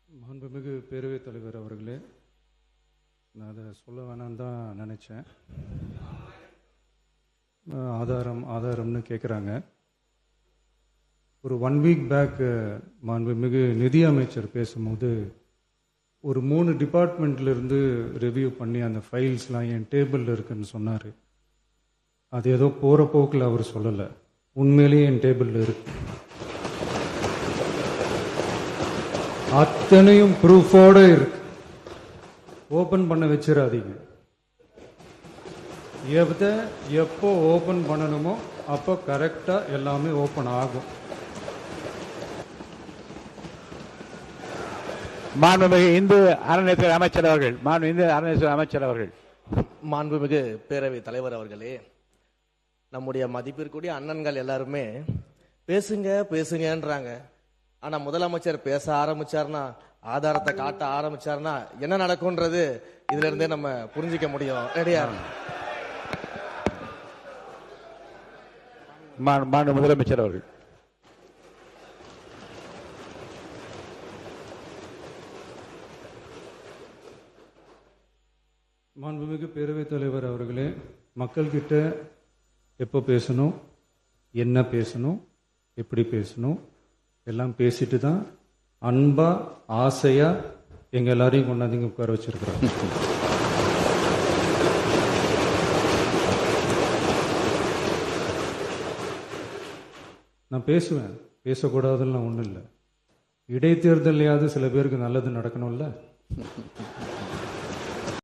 மாண்புமிகு பேரவைத் தலைவர் அவர்களே, நான் அதை சொல்ல வேணான்னு தான் நினச்சேன். ஆதாரம்னு கேட்குறாங்க. ஒரு 1 வீக் பேக் மாண்புமிகு நிதி அமைச்சர் பேசும்போது ஒரு 3 டிபார்ட்மெண்ட்லேருந்து ரிவ்யூ பண்ணி அந்த ஃபைல்ஸ்லாம் என் டேபிளில் இருக்குன்னு சொன்னார். அது ஏதோ போகிற போக்கில் அவர் சொல்லலை, உண்மையிலேயே என் டேபிளில் இருக்கு. அத்தனையும் ப்ரூஃபோடு இருக்கு. ஓப்பன் பண்ண வச்சிடாதீங்க. எப்போ ஓப்பன் பண்ணணுமோ அப்போ கரெக்டாக எல்லாமே ஓப்பன் ஆகும். மாண்புமிகு இந்து அறநிலையத்துறை அமைச்சர் அவர்கள், இந்து அறநிலையத்துறை அமைச்சர் அவர்கள். மாண்புமிகு பேரவை தலைவர் அவர்களே, நம்முடைய மதிப்பிற்குரிய அண்ணன்கள் எல்லாருமே பேசுங்க பேசுங்கன்றாங்க. ஆனா முதலமைச்சர் பேச ஆரம்பிச்சார்னா, ஆதாரத்தை காட்ட ஆரம்பிச்சார்னா என்ன நடக்கும்ன்றது இதுல இருந்தே நம்ம புரிஞ்சிக்க முடியும். ரெடியா? முதலமைச்சர் அவர்கள். மாண்புமிகு பேரவைத் தலைவர் அவர்களே, மக்கள்கிட்ட எப்போ பேசணும், என்ன பேசணும், எப்படி பேசணும் எல்லாம் பேசிட்டு தான் அன்பா ஆசையா எங்க எல்லாரையும் கொண்டாந்து உட்கார வச்சிருக்கிறோம். நான் பேசுவேன், பேசக்கூடாதுன்னு ஒன்றும் இல்லை. இடைத்தேர்தலையாவது சில பேருக்கு நல்லது நடக்கணும்ல.